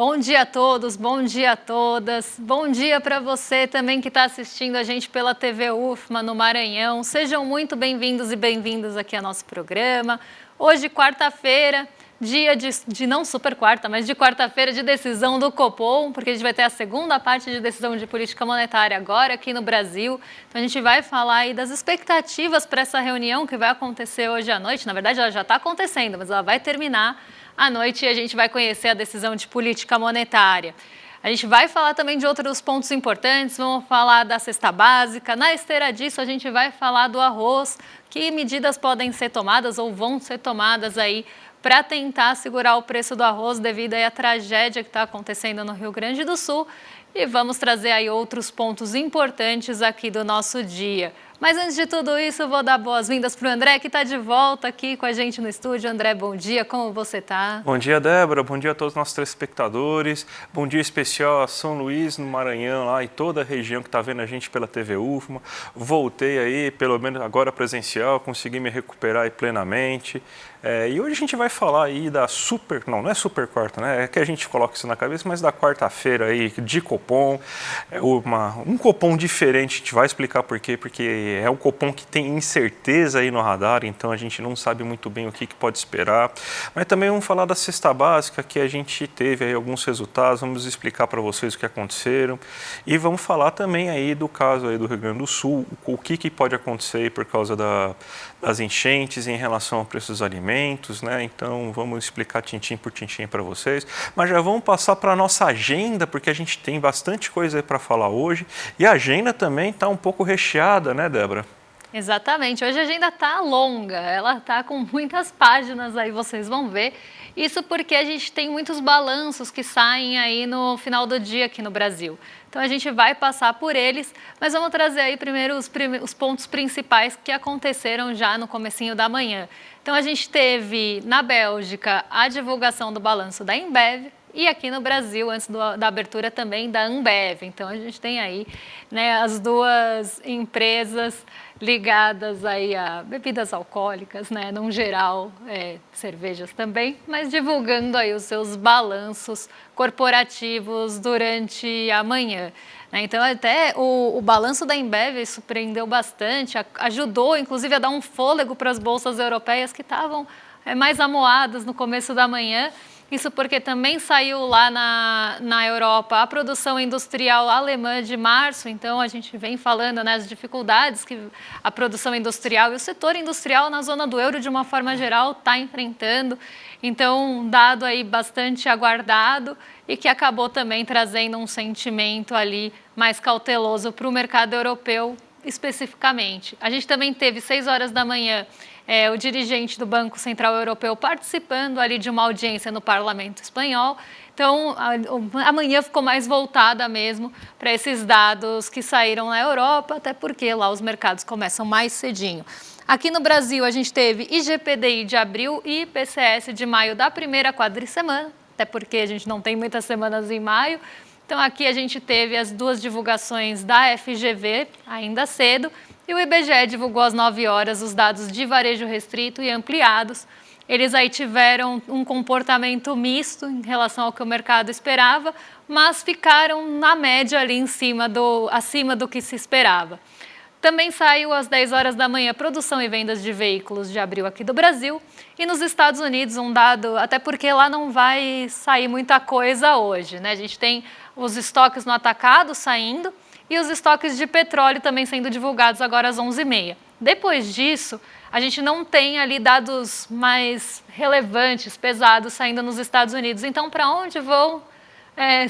Bom dia a todos, bom dia a todas. Bom dia para você também que está assistindo a gente pela TV UFMA no Maranhão. Sejam muito bem-vindos e bem-vindas aqui ao nosso programa. Hoje, quarta-feira, dia de não super quarta, mas de quarta-feira de decisão do Copom, porque a gente vai ter a segunda parte de decisão de política monetária agora aqui no Brasil. Então a gente vai falar aí das expectativas para essa reunião que vai acontecer hoje à noite. Na verdade, ela já está acontecendo, mas ela vai terminar à noite e a gente vai conhecer a decisão de política monetária. A gente vai falar também de outros pontos importantes, vamos falar da cesta básica. Na esteira disso, a gente vai falar do arroz, que medidas podem ser tomadas ou vão ser tomadas aí para tentar segurar o preço do arroz devido aí à tragédia que está acontecendo no Rio Grande do Sul. E vamos trazer aí outros pontos importantes aqui do nosso dia. Mas antes de tudo isso, eu vou dar boas-vindas para o André, que está de volta aqui com a gente no estúdio. André, bom dia, como você está? Bom dia, Débora, bom dia a todos os nossos telespectadores. Bom dia especial a São Luís, no Maranhão, lá e toda a região que está vendo a gente pela TV UFMA. Voltei aí, pelo menos agora presencial, consegui me recuperar aí plenamente. E hoje a gente vai falar aí da não é super quarta, né? É que a gente coloca isso na cabeça, mas da quarta-feira aí de Copom. Um Copom diferente, a gente vai explicar por quê, porque é um Copom que tem incerteza aí no radar, então a gente não sabe muito bem o que pode esperar. Mas também vamos falar da cesta básica, que a gente teve aí alguns resultados, vamos explicar para vocês o que aconteceram. E vamos falar também aí do caso aí do Rio Grande do Sul, o que pode acontecer aí por causa das enchentes em relação ao preço dos alimentos, né? Então vamos explicar tintim por tintim para vocês. Mas já vamos passar para a nossa agenda, porque a gente tem bastante coisa aí para falar hoje. E a agenda também está um pouco recheada, né, Débora? Exatamente, hoje a agenda está longa, ela está com muitas páginas aí, vocês vão ver. Isso porque a gente tem muitos balanços que saem aí no final do dia aqui no Brasil. Então a gente vai passar por eles, mas vamos trazer aí primeiro os pontos principais que aconteceram já no comecinho da manhã. Então a gente teve na Bélgica a divulgação do balanço da Embev, e aqui no Brasil, antes da abertura também da Ambev. Então a gente tem aí, né, as duas empresas ligadas aí a bebidas alcoólicas, né, num geral, cervejas também, mas divulgando aí os seus balanços corporativos durante a manhã. Então até o balanço da Embev surpreendeu bastante, ajudou inclusive a dar um fôlego para as bolsas europeias que estavam mais amuadas no começo da manhã. Isso porque também saiu lá na Europa a produção industrial alemã de março, então a gente vem falando, né, as dificuldades que a produção industrial e o setor industrial na zona do euro, de uma forma geral, está enfrentando. Então, um dado aí bastante aguardado e que acabou também trazendo um sentimento ali mais cauteloso para o mercado europeu especificamente. A gente também teve 6 horas da manhã o dirigente do Banco Central Europeu participando ali de uma audiência no Parlamento Espanhol. Então, amanhã ficou mais voltada mesmo para esses dados que saíram na Europa, até porque lá os mercados começam mais cedinho. Aqui no Brasil, a gente teve IGPDI de abril e IPCS de maio da primeira quadricemana, até porque a gente não tem muitas semanas em maio. Então, aqui a gente teve as duas divulgações da FGV, ainda cedo, e o IBGE divulgou às 9 horas os dados de varejo restrito e ampliados. Eles aí tiveram um comportamento misto em relação ao que o mercado esperava, mas ficaram na média ali acima do que se esperava. Também saiu às 10 horas da manhã produção e vendas de veículos de abril aqui do Brasil. E nos Estados Unidos, um dado, até porque lá não vai sair muita coisa hoje, né? A gente tem os estoques no atacado saindo e os estoques de petróleo também sendo divulgados agora às 11h30. Depois disso, a gente não tem ali dados mais relevantes, pesados, saindo nos Estados Unidos. Então, para onde vão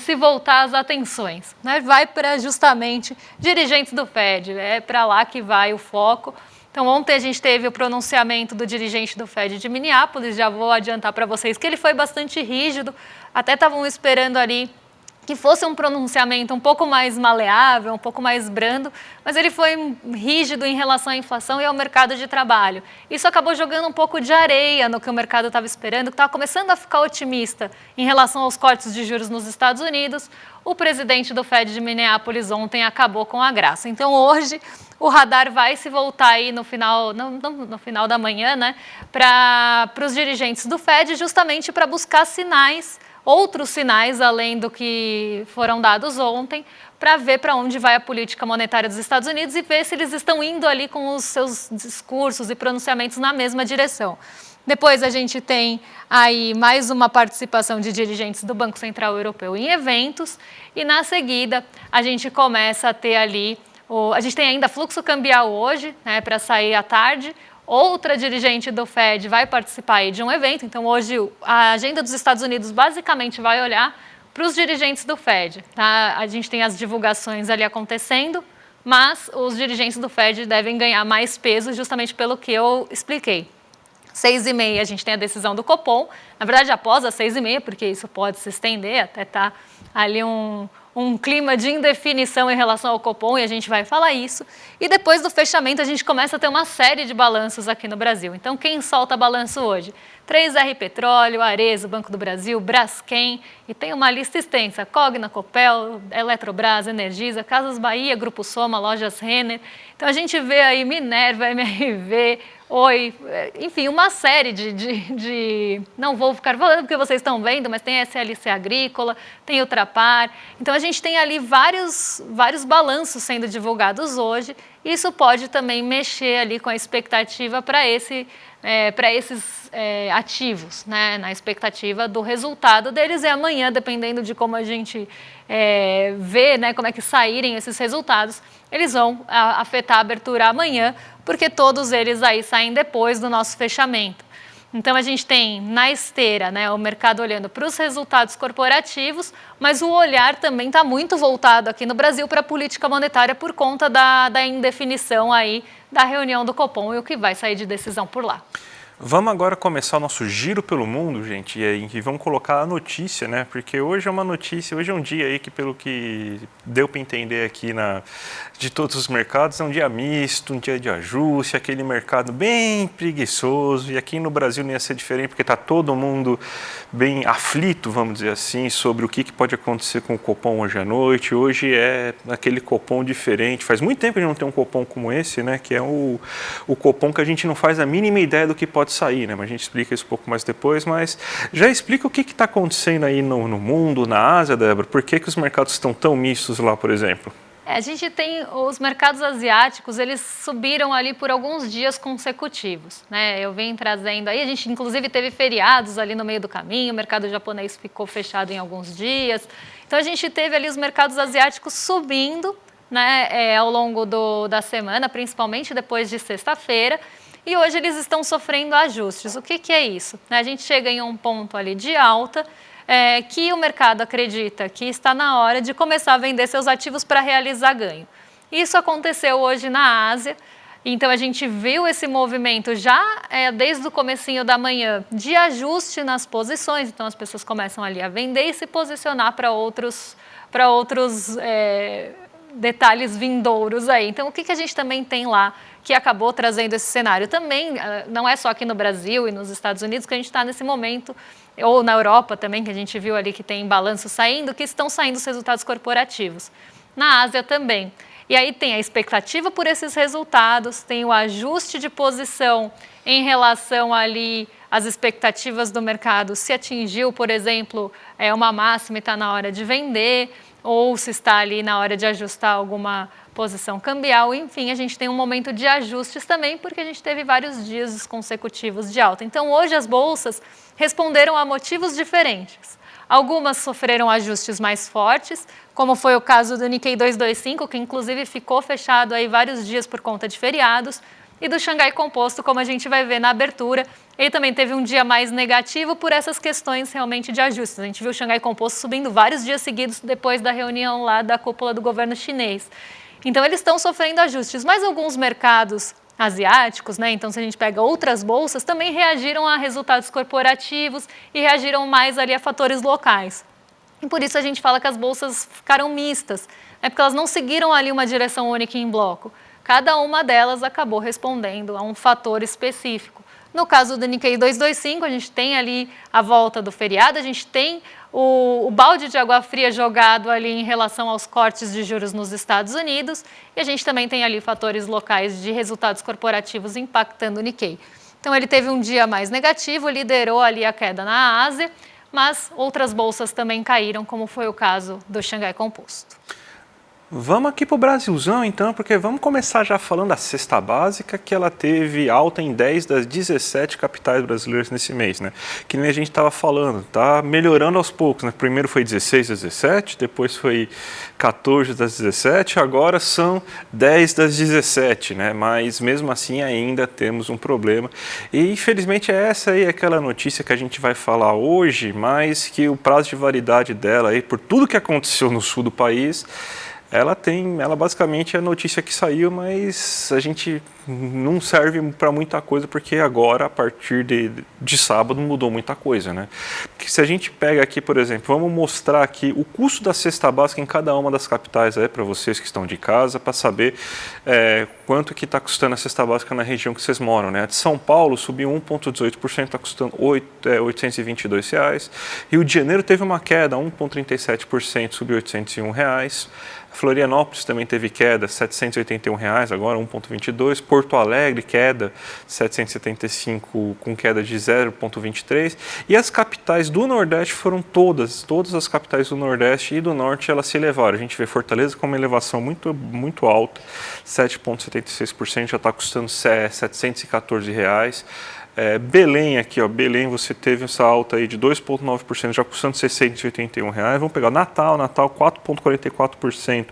se voltar as atenções? Né? Vai para justamente dirigentes do Fed, é para lá que vai o foco. Então, ontem a gente teve o pronunciamento do dirigente do Fed de Minneapolis, já vou adiantar para vocês que ele foi bastante rígido, até estavam esperando ali que fosse um pronunciamento um pouco mais maleável, um pouco mais brando, mas ele foi rígido em relação à inflação e ao mercado de trabalho. Isso acabou jogando um pouco de areia no que o mercado estava esperando, que estava começando a ficar otimista em relação aos cortes de juros nos Estados Unidos. O presidente do Fed de Minneapolis ontem acabou com a graça. Então, hoje, o radar vai se voltar aí no final da manhã, né, para os dirigentes do Fed, justamente para buscar sinais outros sinais além do que foram dados ontem, para ver para onde vai a política monetária dos Estados Unidos e ver se eles estão indo ali com os seus discursos e pronunciamentos na mesma direção. Depois a gente tem aí mais uma participação de dirigentes do Banco Central Europeu em eventos e na seguida a gente começa a ter ali, a gente tem ainda fluxo cambial hoje, né, para sair à tarde. Outra dirigente do Fed vai participar aí de um evento, então hoje a agenda dos Estados Unidos basicamente vai olhar para os dirigentes do Fed. Tá? A gente tem as divulgações ali acontecendo, mas os dirigentes do Fed devem ganhar mais peso justamente pelo que eu expliquei. 6h30 a gente tem a decisão do Copom, na verdade após as 6h30, porque isso pode se estender, até tá ali um clima de indefinição em relação ao Copom e a gente vai falar isso. E depois do fechamento a gente começa a ter uma série de balanços aqui no Brasil. Então quem solta balanço hoje? 3R Petróleo, Arezzo, Banco do Brasil, Braskem e tem uma lista extensa, Cogna, Copel, Eletrobras, Energisa, Casas Bahia, Grupo Soma, Lojas Renner. Então a gente vê aí Minerva, MRV, Oi, enfim, uma série não vou ficar falando porque vocês estão vendo, mas tem SLC Agrícola, tem Ultrapar. Então a gente tem ali vários balanços sendo divulgados hoje. Isso pode também mexer ali com a expectativa para esses ativos, né? Na expectativa do resultado deles. E amanhã, dependendo de como a gente vê, né, como é que saírem esses resultados, eles vão afetar a abertura amanhã, porque todos eles aí saem depois do nosso fechamento. Então, a gente tem na esteira, né, o mercado olhando para os resultados corporativos, mas o olhar também está muito voltado aqui no Brasil para a política monetária por conta da indefinição aí da reunião do Copom e o que vai sair de decisão por lá. Vamos agora começar o nosso giro pelo mundo, gente, e vamos colocar a notícia, né? Porque hoje é uma notícia, hoje é um dia aí que, pelo que deu para entender aqui de todos os mercados, é um dia misto, um dia de ajuste, aquele mercado bem preguiçoso, e aqui no Brasil não ia ser diferente, porque está todo mundo bem aflito, vamos dizer assim, sobre o que pode acontecer com o Copom hoje à noite. Hoje é aquele Copom diferente, faz muito tempo que a gente não tem um Copom como esse, né? Que é o Copom que a gente não faz a mínima ideia do que pode sair, né? Mas a gente explica isso um pouco mais depois, mas já explica o que está acontecendo aí no mundo, na Ásia, Débora, por que os mercados estão tão mistos lá, por exemplo? A gente tem os mercados asiáticos, eles subiram ali por alguns dias consecutivos, né? Eu venho trazendo aí, a gente inclusive teve feriados ali no meio do caminho, o mercado japonês ficou fechado em alguns dias, então a gente teve ali os mercados asiáticos subindo, né, ao longo da semana, principalmente depois de sexta-feira. E hoje eles estão sofrendo ajustes. O que é isso? A gente chega em um ponto ali de alta, que o mercado acredita que está na hora de começar a vender seus ativos para realizar ganho. Isso aconteceu hoje na Ásia, então a gente viu esse movimento já desde o comecinho da manhã de ajuste nas posições, então as pessoas começam ali a vender e se posicionar para outros detalhes vindouros aí. Então, o que a gente também tem lá que acabou trazendo esse cenário? Também, não é só aqui no Brasil e nos Estados Unidos que a gente está nesse momento, ou na Europa também, que a gente viu ali que tem balanço saindo, que estão saindo os resultados corporativos. Na Ásia também. E aí tem a expectativa por esses resultados, tem o ajuste de posição em relação ali às expectativas do mercado, se atingiu, por exemplo, uma máxima e está na hora de vender, ou se está ali na hora de ajustar alguma posição cambial. Enfim, a gente tem um momento de ajustes também, porque a gente teve vários dias consecutivos de alta. Então, hoje as bolsas responderam a motivos diferentes. Algumas sofreram ajustes mais fortes, como foi o caso do Nikkei 225, que inclusive ficou fechado aí vários dias por conta de feriados, e do Xangai Composto, como a gente vai ver na abertura. Ele também teve um dia mais negativo por essas questões realmente de ajustes. A gente viu o Xangai Composto subindo vários dias seguidos depois da reunião lá da cúpula do governo chinês. Então, eles estão sofrendo ajustes, mas alguns mercados asiáticos, né? Então, se a gente pega outras bolsas, também reagiram a resultados corporativos e reagiram mais ali a fatores locais. E por isso a gente fala que as bolsas ficaram mistas, porque elas não seguiram ali uma direção única em bloco. Cada uma delas acabou respondendo a um fator específico. No caso do Nikkei 225, a gente tem ali a volta do feriado, a gente tem o balde de água fria jogado ali em relação aos cortes de juros nos Estados Unidos, e a gente também tem ali fatores locais de resultados corporativos impactando o Nikkei. Então, ele teve um dia mais negativo, liderou ali a queda na Ásia, mas outras bolsas também caíram, como foi o caso do Xangai Composto. Vamos aqui para o Brasilzão, então, porque vamos começar já falando da cesta básica, que ela teve alta em 10 das 17 capitais brasileiras nesse mês, né? Que nem a gente estava falando, tá melhorando aos poucos, né? Primeiro foi 16 das 17, depois foi 14 das 17, agora são 10 das 17, né? Mas mesmo assim ainda temos um problema. E infelizmente essa aí é aquela notícia que a gente vai falar hoje, mas que o prazo de validade dela aí, por tudo que aconteceu no sul do país, ela basicamente é a notícia que saiu, mas a gente não serve para muita coisa, porque agora, a partir de sábado, mudou muita coisa, né? Porque se a gente pega aqui, por exemplo, vamos mostrar aqui o custo da cesta básica em cada uma das capitais aí, para vocês que estão de casa, para saber quanto que está custando a cesta básica na região que vocês moram, né? A de São Paulo subiu 1,18%, está custando R$ 822. Rio de Janeiro teve uma queda, 1,37%, subiu R$ 801. Florianópolis também teve queda, R$ 781, agora 1,22. Porto Alegre, queda, 775, com queda de 0,23. E as capitais do Nordeste foram todas as capitais do Nordeste e do Norte, elas se elevaram. A gente vê Fortaleza com uma elevação muito, muito alta, 7,76%, já está custando R$ 714. Belém aqui, ó, Belém você teve essa alta aí de 2,9%, já custando R$ 681. Vamos pegar Natal 4,44%,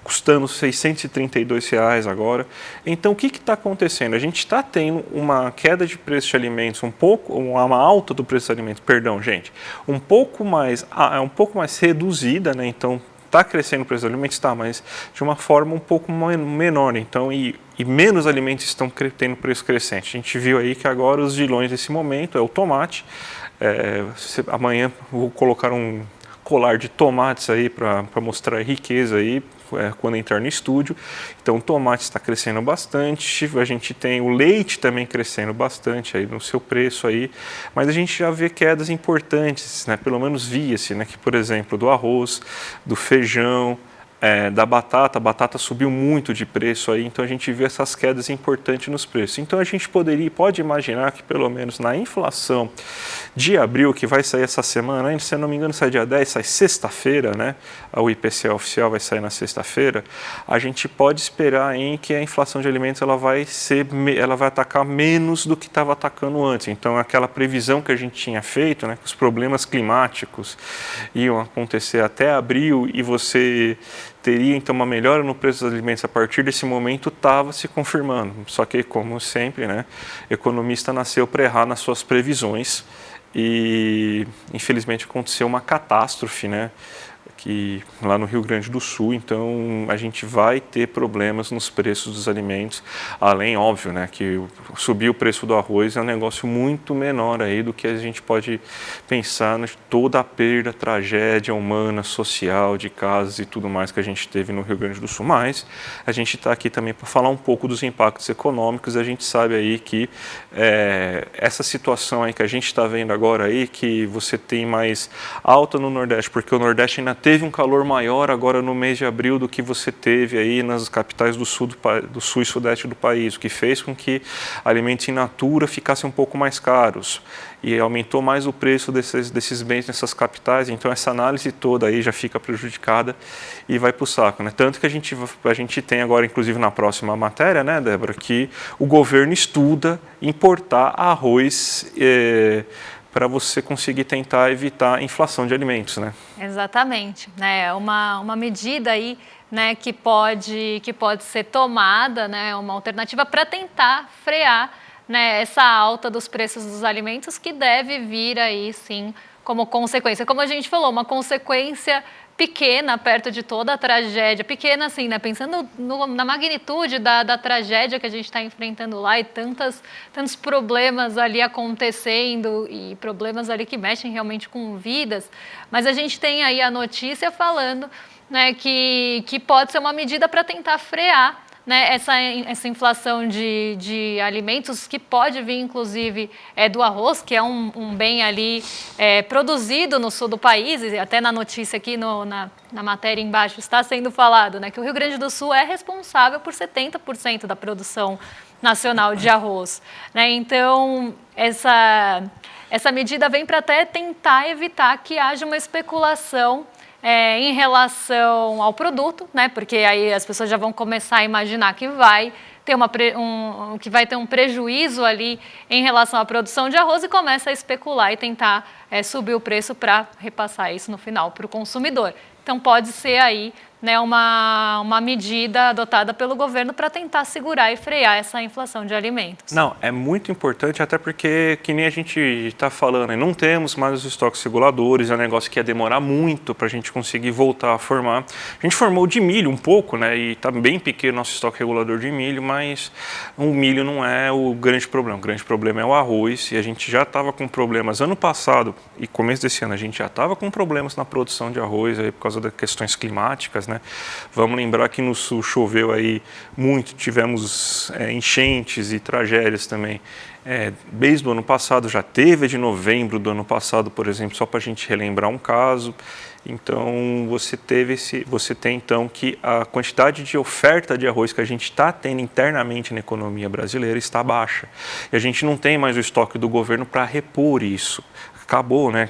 custando R$ 632 agora. Então o que está acontecendo? A gente está tendo uma queda de preço de alimentos, uma alta do preço de alimentos, perdão, gente, um pouco mais reduzida, né? Então está crescendo o preço dos alimentos, tá, mas de uma forma um pouco menor, então, e menos alimentos estão tendo preço crescente. A gente viu aí que agora os vilões desse momento é o tomate. Amanhã vou colocar um colar de tomates aí para mostrar a riqueza aí quando entrar no estúdio. Então o tomate está crescendo bastante, a gente tem o leite também crescendo bastante aí no seu preço aí, mas a gente já vê quedas importantes, né? Pelo menos via-se, né? Que, por exemplo, do arroz, do feijão, da batata, a batata subiu muito de preço aí, então a gente vê essas quedas importantes nos preços. Então a gente pode imaginar que pelo menos na inflação de abril, que vai sair essa semana, se eu não me engano sai dia 10, sai sexta-feira, né? O IPCA oficial vai sair na sexta-feira, a gente pode esperar em que a inflação de alimentos ela vai atacar menos do que estava atacando antes. Então aquela previsão que a gente tinha feito, né, que os problemas climáticos iam acontecer até abril e você teria então uma melhora no preço dos alimentos a partir desse momento, estava se confirmando. Só que, como sempre, né, economista nasceu para errar nas suas previsões e infelizmente aconteceu uma catástrofe, né, que lá no Rio Grande do Sul, então a gente vai ter problemas nos preços dos alimentos, além, óbvio, né, que subir o preço do arroz é um negócio muito menor aí do que a gente pode pensar em toda a perda, tragédia humana, social, de casas e tudo mais que a gente teve no Rio Grande do Sul. Mas a gente está aqui também para falar um pouco dos impactos econômicos. A gente sabe aí que essa situação aí que a gente está vendo agora aí, que você tem mais alta no Nordeste, porque o Nordeste ainda teve um calor maior agora no mês de abril do que você teve aí nas capitais do sul e sudeste do país, o que fez com que alimentos in natura ficassem um pouco mais caros e aumentou mais o preço desses bens nessas capitais. Então essa análise toda aí já fica prejudicada e vai para o saco, né? Tanto que a gente tem agora, inclusive na próxima matéria, né, Débora, que o governo estuda importar arroz para você conseguir tentar evitar a inflação de alimentos, né? Exatamente, né? Uma medida aí, né, que pode ser tomada, né, uma alternativa para tentar frear, né, essa alta dos preços dos alimentos que deve vir aí, sim, como consequência. Como a gente falou, uma consequência pequena perto de toda a tragédia, pequena assim, né? Pensando na magnitude da tragédia que a gente está enfrentando lá e tantos problemas ali acontecendo e problemas ali que mexem realmente com vidas, mas a gente tem aí a notícia falando, né, que pode ser uma medida para tentar frear, né, essa inflação de alimentos que pode vir, inclusive, do arroz, que é um bem ali produzido no sul do país, e até na notícia aqui, na matéria embaixo está sendo falado, né, que o Rio Grande do Sul é responsável por 70% da produção nacional de arroz, né? Então, essa medida vem para até tentar evitar que haja uma especulação em relação ao produto, né? Porque aí as pessoas já vão começar a imaginar que vai ter um prejuízo ali em relação à produção de arroz e começa a especular e tentar subir o preço para repassar isso no final para o consumidor. Então, pode ser aí, né, uma medida adotada pelo governo para tentar segurar e frear essa inflação de alimentos. Não, é muito importante, até porque, que nem a gente está falando, não temos mais os estoques reguladores, é um negócio que ia demorar muito para a gente conseguir voltar a formar. A gente formou de milho um pouco, né, e está bem pequeno o nosso estoque regulador de milho, mas o milho não é o grande problema. O grande problema é o arroz, e a gente já estava com problemas ano passado e começo desse ano, a gente já estava com problemas na produção de arroz aí por causa das questões climáticas, né? Vamos lembrar que no sul choveu aí muito, tivemos enchentes e tragédias também. Desde o ano passado, já teve de novembro do ano passado, por exemplo, só para a gente relembrar um caso. Então, você tem então que a quantidade de oferta de arroz que a gente está tendo internamente na economia brasileira está baixa. E a gente não tem mais o estoque do governo para repor isso. Acabou, né?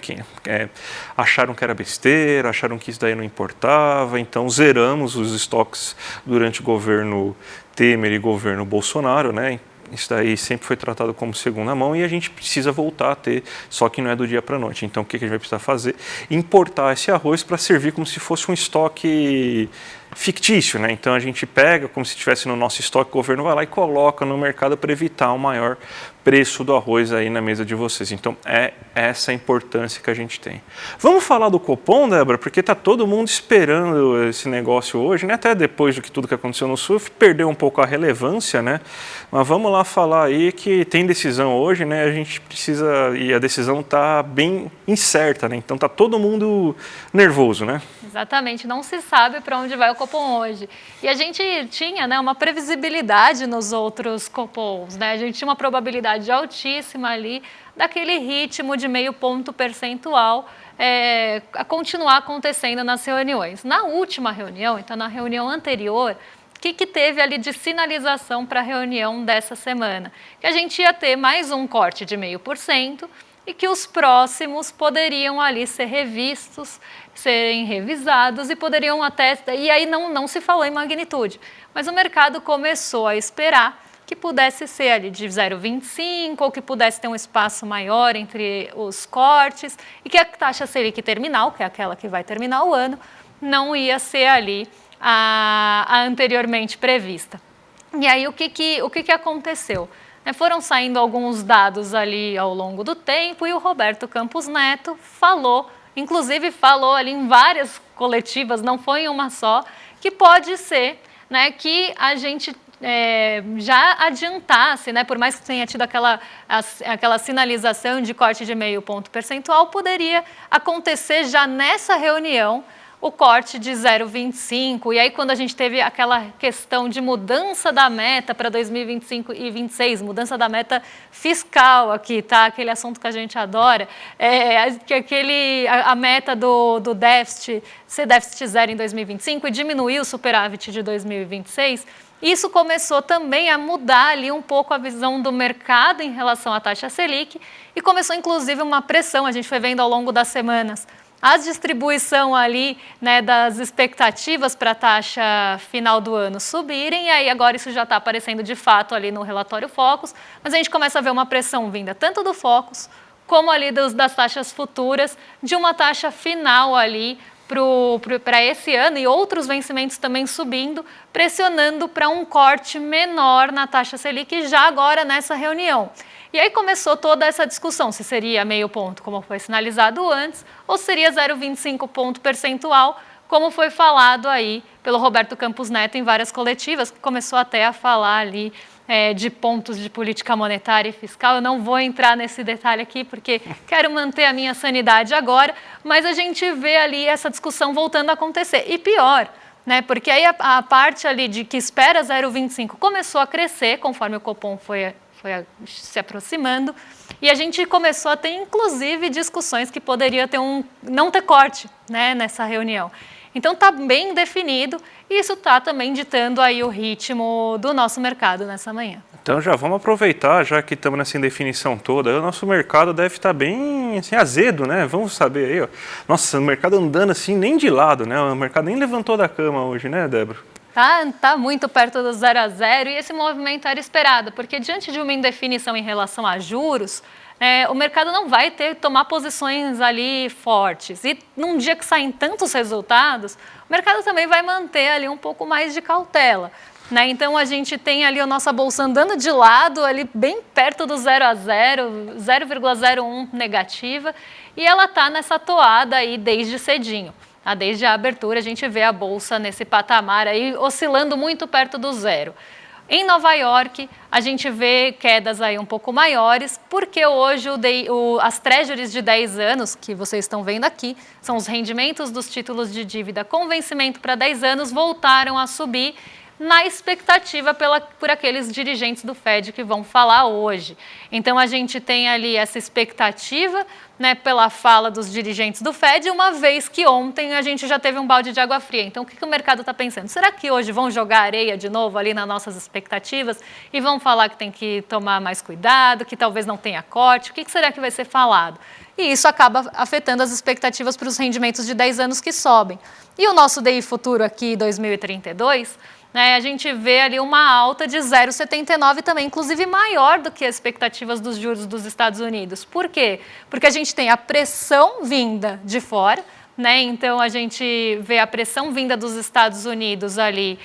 Acharam que era besteira, acharam que isso daí não importava, então zeramos os estoques durante o governo Temer e governo Bolsonaro, né? Isso daí sempre foi tratado como segunda mão e a gente precisa voltar a ter, só que não é do dia para a noite. Então, o que a gente vai precisar fazer? Importar esse arroz para servir como se fosse um estoque fictício, né? Então, a gente pega como se estivesse no nosso estoque, o governo vai lá e coloca no mercado para evitar um maior preço do arroz aí na mesa de vocês. Então, é essa a importância que a gente tem. Vamos falar do Copom, Débora? Porque está todo mundo esperando esse negócio hoje, né? Até depois de tudo que aconteceu no Sul, perdeu um pouco a relevância, né? Mas vamos lá falar aí que tem decisão hoje, né? A gente precisa, e a decisão está bem incerta, né? Então, está todo mundo nervoso, né? Exatamente, não se sabe para onde vai o Copom hoje. E a gente tinha, né, uma previsibilidade nos outros Copons, né? A gente tinha uma probabilidade altíssima ali daquele ritmo de 0,5 ponto percentual a continuar acontecendo nas reuniões. Na última reunião, então na reunião anterior, o que teve ali de sinalização para a reunião dessa semana? Que a gente ia ter mais um corte de 0,5% e que os próximos poderiam ali ser revistos, serem revisados e poderiam até... E aí não se falou em magnitude, mas o mercado começou a esperar que pudesse ser ali de 0,25 ou que pudesse ter um espaço maior entre os cortes e que a taxa Selic terminal, que é aquela que vai terminar o ano, não ia ser ali a anteriormente prevista. E aí o que aconteceu? Foram saindo alguns dados ali ao longo do tempo e o Roberto Campos Neto inclusive falou ali em várias coletivas, não foi em uma só, que pode ser, né, que a gente já adiantasse, né, por mais que tenha tido aquela sinalização de corte de 0,5 ponto percentual, poderia acontecer já nessa reunião o corte de 0,25, e aí quando a gente teve aquela questão de mudança da meta para 2025 e 2026, mudança da meta fiscal aqui, tá? Aquele assunto que a gente adora, a meta do déficit, ser déficit zero em 2025 e diminuir o superávit de 2026, isso começou também a mudar ali um pouco a visão do mercado em relação à taxa Selic e começou inclusive uma pressão, a gente foi vendo ao longo das semanas, a distribuição ali, né, das expectativas para a taxa final do ano subirem, e aí agora isso já está aparecendo de fato ali no relatório Focus, mas a gente começa a ver uma pressão vinda tanto do Focus como ali das taxas futuras, de uma taxa final ali para esse ano e outros vencimentos também subindo, pressionando para um corte menor na taxa Selic já agora nessa reunião. E aí começou toda essa discussão, se seria 0,5 ponto, como foi sinalizado antes, ou seria 0,25 ponto percentual, como foi falado aí pelo Roberto Campos Neto em várias coletivas, que começou até a falar ali de pontos de política monetária e fiscal. Eu não vou entrar nesse detalhe aqui, porque quero manter a minha sanidade agora, mas a gente vê ali essa discussão voltando a acontecer. E pior, né? Porque aí a parte ali de que espera 0,25 começou a crescer conforme o Copom foi se aproximando, e a gente começou a ter, inclusive, discussões que poderia ter não ter corte, né, nessa reunião. Então, está bem definido e isso está também ditando aí o ritmo do nosso mercado nessa manhã. Então, já vamos aproveitar, já que estamos nessa indefinição toda, o nosso mercado deve estar bem assim, azedo, né? Vamos saber aí, ó. Nossa, o mercado andando assim, nem de lado, né? O mercado nem levantou da cama hoje, né, Débora? Tá muito perto do 0 a 0 e esse movimento era esperado, porque diante de uma indefinição em relação a juros, o mercado não vai tomar posições ali fortes. E num dia que saem tantos resultados, o mercado também vai manter ali um pouco mais de cautela. Então, a gente tem ali a nossa bolsa andando de lado, ali bem perto do 0 a 0, 0,01 negativa, e ela está nessa toada aí desde cedinho. Desde a abertura, a gente vê a bolsa nesse patamar aí, oscilando muito perto do zero. Em Nova York, a gente vê quedas aí um pouco maiores, porque hoje as treasuries de 10 anos, que vocês estão vendo aqui, são os rendimentos dos títulos de dívida com vencimento para 10 anos, voltaram a subir na expectativa por aqueles dirigentes do Fed que vão falar hoje. Então, a gente tem ali essa expectativa, pela fala dos dirigentes do Fed, uma vez que ontem a gente já teve um balde de água fria. Então, o que o mercado está pensando? Será que hoje vão jogar areia de novo ali nas nossas expectativas e vão falar que tem que tomar mais cuidado, que talvez não tenha corte? O que será que vai ser falado? E isso acaba afetando as expectativas para os rendimentos de 10 anos que sobem. E o nosso DI futuro aqui, 2032, a gente vê ali uma alta de 0,79 também, inclusive maior do que as expectativas dos juros dos Estados Unidos. Por quê? Porque a gente tem a pressão vinda de fora, então a gente vê a pressão vinda dos Estados Unidos ali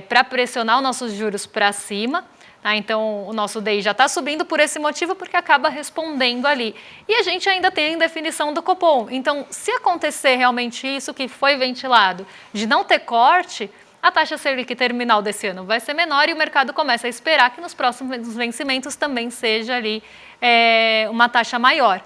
para pressionar os nossos juros para cima. Então, o nosso DI já está subindo por esse motivo, porque acaba respondendo ali. E a gente ainda tem a indefinição do Copom. Então, se acontecer realmente isso que foi ventilado, de não ter corte, a taxa Selic terminal desse ano vai ser menor e o mercado começa a esperar que nos próximos vencimentos também seja ali uma taxa maior.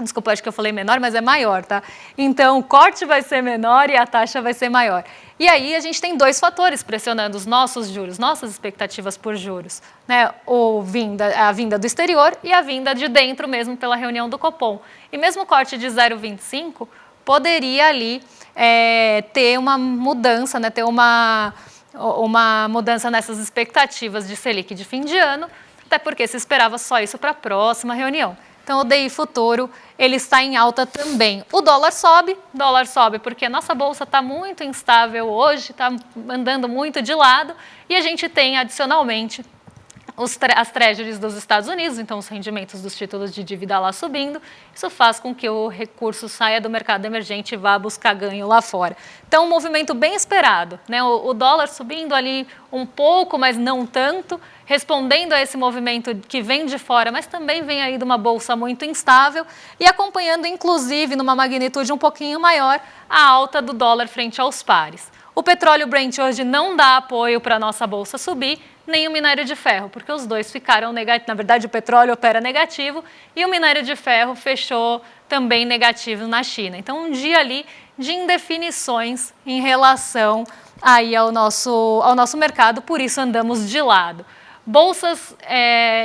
Desculpa, acho que eu falei menor, mas é maior, tá? Então, o corte vai ser menor e a taxa vai ser maior. E aí, a gente tem dois fatores pressionando os nossos juros, nossas expectativas por juros, a vinda do exterior e a vinda de dentro mesmo pela reunião do Copom. E mesmo o corte de 0,25 poderia ali ter uma mudança, ter uma mudança nessas expectativas de Selic de fim de ano, até porque se esperava só isso para a próxima reunião. Então, o DI futuro, ele está em alta também. O dólar sobe porque a nossa bolsa está muito instável hoje, está andando muito de lado, e a gente tem, adicionalmente, as treasuries dos Estados Unidos, então os rendimentos dos títulos de dívida lá subindo, isso faz com que o recurso saia do mercado emergente e vá buscar ganho lá fora. Então, um movimento bem esperado, o dólar subindo ali um pouco, mas não tanto, respondendo a esse movimento que vem de fora, mas também vem aí de uma bolsa muito instável e acompanhando, inclusive, numa magnitude um pouquinho maior, a alta do dólar frente aos pares. O petróleo Brent hoje não dá apoio para a nossa bolsa subir, nem o minério de ferro, porque os dois ficaram negativos. Na verdade, o petróleo opera negativo e o minério de ferro fechou também negativo na China. Então, um dia ali de indefinições em relação aí ao nosso mercado, por isso andamos de lado. Bolsas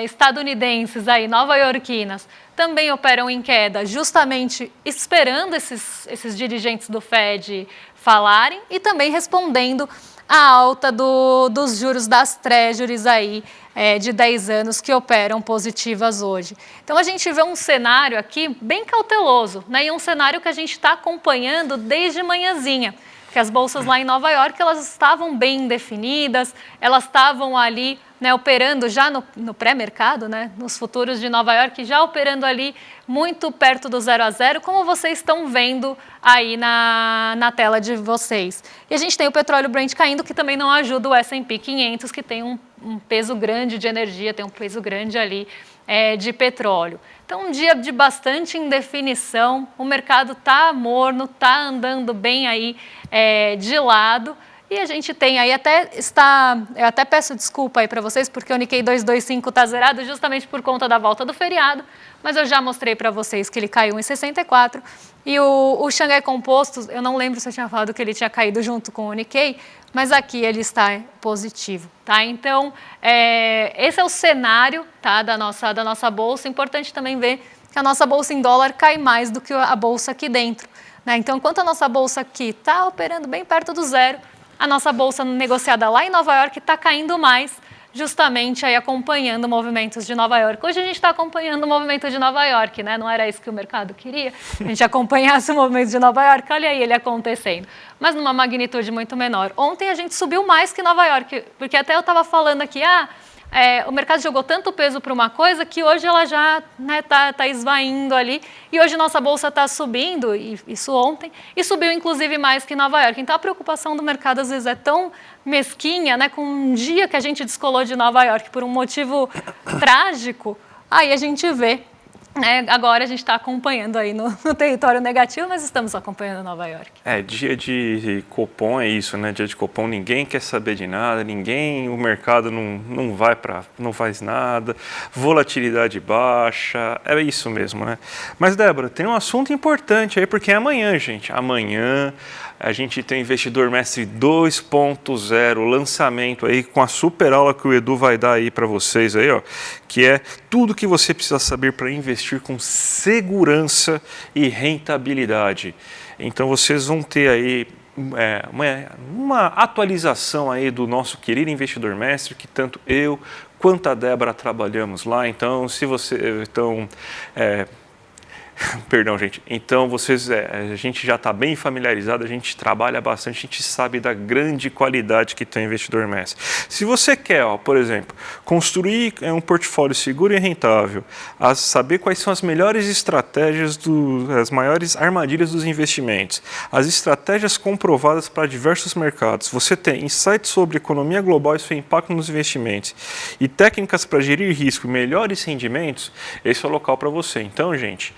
estadunidenses, aí, nova-iorquinas, também operam em queda, justamente esperando esses dirigentes do Fed falarem e também respondendo à alta dos juros das treasuries aí, de 10 anos que operam positivas hoje. Então, a gente vê um cenário aqui bem cauteloso, e um cenário que a gente está acompanhando desde manhãzinha, que as bolsas lá em Nova York, elas estavam bem definidas, elas estavam ali operando já no pré-mercado, nos futuros de Nova York, já operando ali muito perto do 0 a 0, como vocês estão vendo aí na tela de vocês. E a gente tem o petróleo Brent caindo, que também não ajuda o S&P 500, que tem um peso grande de energia, tem um peso grande ali de petróleo. Então, um dia de bastante indefinição, o mercado está morno, está andando bem aí de lado, E a gente tem aí eu até peço desculpa aí para vocês, porque o Nikkei 225 está zerado justamente por conta da volta do feriado, mas eu já mostrei para vocês que ele caiu em 64. E o Xangai Compostos, eu não lembro se eu tinha falado que ele tinha caído junto com o Nikkei, mas aqui ele está positivo, tá? Então, esse é o cenário, tá, da nossa bolsa. Importante também ver que a nossa bolsa em dólar cai mais do que a bolsa aqui dentro, né? Então, enquanto a nossa bolsa aqui está operando bem perto do zero, a nossa bolsa negociada lá em Nova York está caindo mais, justamente aí acompanhando movimentos de Nova York. Hoje a gente está acompanhando o movimento de Nova York, né? Não era isso que o mercado queria, a gente acompanhasse o movimento de Nova York, olha aí ele acontecendo, mas numa magnitude muito menor. Ontem a gente subiu mais que Nova York, porque até eu estava falando aqui, o mercado jogou tanto peso para uma coisa que hoje ela já tá esvaindo ali, e hoje nossa bolsa está subindo, e isso ontem, e subiu inclusive mais que Nova York. Então a preocupação do mercado às vezes é tão mesquinha, né, com um dia que a gente descolou de Nova York por um motivo trágico, aí a gente vê, né, agora a gente está acompanhando aí no território negativo, mas estamos acompanhando Nova York. Dia de Copom é isso, né? Dia de Copom ninguém quer saber de nada, o mercado não faz nada, volatilidade baixa, é isso mesmo, né? Mas, Débora, tem um assunto importante aí, porque é amanhã, gente. Amanhã a gente tem Investidor Mestre 2.0, lançamento aí com a super aula que o Edu vai dar aí para vocês aí, ó, que é tudo que você precisa saber para investir com segurança e rentabilidade. Então vocês vão ter aí uma atualização aí do nosso querido Investidor Mestre, que tanto eu quanto a Débora trabalhamos lá. Então, perdão, gente. Então, a gente já está bem familiarizado, a gente trabalha bastante, a gente sabe da grande qualidade que tem o Investidor Mestre. Se você quer, por exemplo, construir um portfólio seguro e rentável, saber quais são as melhores estratégias, as maiores armadilhas dos investimentos, as estratégias comprovadas para diversos mercados, você tem insights sobre economia global e seu impacto nos investimentos e técnicas para gerir risco e melhores rendimentos, esse é o local para você. Então, gente,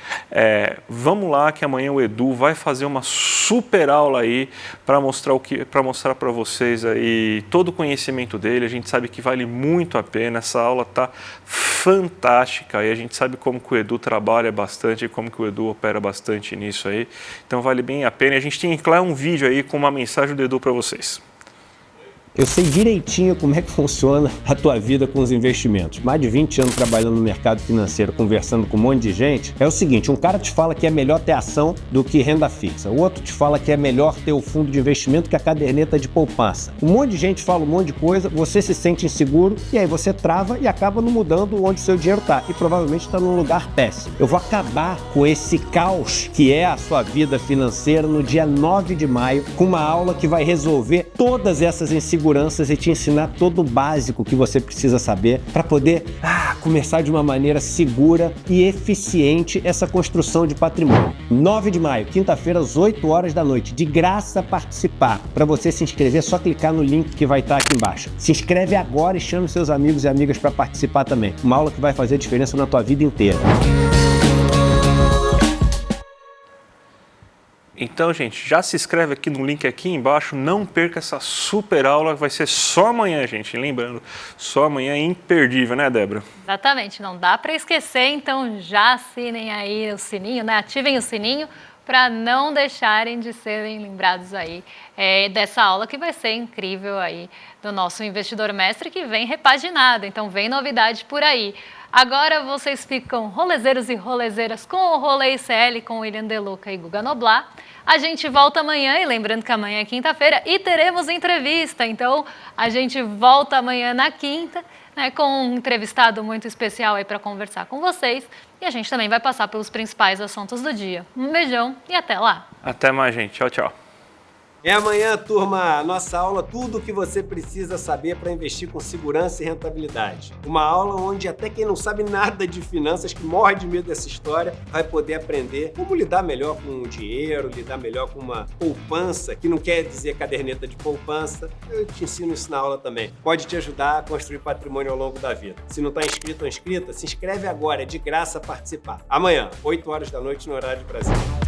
vamos lá que amanhã o Edu vai fazer uma super aula aí para mostrar para vocês aí todo o conhecimento dele. A gente sabe que vale muito a pena, essa aula tá fantástica e a gente sabe como que o Edu trabalha bastante e como que o Edu opera bastante nisso aí. Então vale bem a pena. E a gente tem claro um vídeo aí com uma mensagem do Edu para vocês. Eu sei direitinho como é que funciona a tua vida com os investimentos. Mais de 20 anos trabalhando no mercado financeiro, conversando com um monte de gente. É o seguinte, um cara te fala que é melhor ter ação do que renda fixa. O outro te fala que é melhor ter o fundo de investimento que a caderneta de poupança. Um monte de gente fala um monte de coisa, você se sente inseguro e aí você trava e acaba não mudando onde seu dinheiro está. E provavelmente está num lugar péssimo. Eu vou acabar com esse caos que é a sua vida financeira no dia 9 de maio, com uma aula que vai resolver todas essas inseguranças e te ensinar todo o básico que você precisa saber para poder começar de uma maneira segura e eficiente essa construção de patrimônio. 9 de maio, quinta-feira, às 8 horas da noite, de graça participar. Para você se inscrever, é só clicar no link que vai estar aqui embaixo. Se inscreve agora e chame seus amigos e amigas para participar também. Uma aula que vai fazer diferença na tua vida inteira. Então, gente, já se inscreve aqui no link aqui embaixo, não perca essa super aula, vai ser só amanhã, gente, lembrando, só amanhã é imperdível, né, Débora? Exatamente, não dá para esquecer, então já assinem aí o sininho, né, ativem o sininho para não deixarem de serem lembrados aí dessa aula que vai ser incrível aí do nosso Investidor Mestre, que vem repaginado, então vem novidade por aí. Agora vocês ficam rolezeiros e rolezeiras com o Rolê ICL, com William De Luca e Guga Noblar. A gente volta amanhã, e lembrando que amanhã é quinta-feira, e teremos entrevista. Então, a gente volta amanhã na quinta, né, com um entrevistado muito especial aí para conversar com vocês. E a gente também vai passar pelos principais assuntos do dia. Um beijão e até lá. Até mais, gente. Tchau, tchau. É amanhã, turma, a nossa aula, tudo o que você precisa saber para investir com segurança e rentabilidade. Uma aula onde até quem não sabe nada de finanças, que morre de medo dessa história, vai poder aprender como lidar melhor com o dinheiro, lidar melhor com uma poupança, que não quer dizer caderneta de poupança. Eu te ensino isso na aula também. Pode te ajudar a construir patrimônio ao longo da vida. Se não está inscrito ou inscrita, se inscreve agora, é de graça participar. Amanhã, 8 horas da noite no horário de Brasília.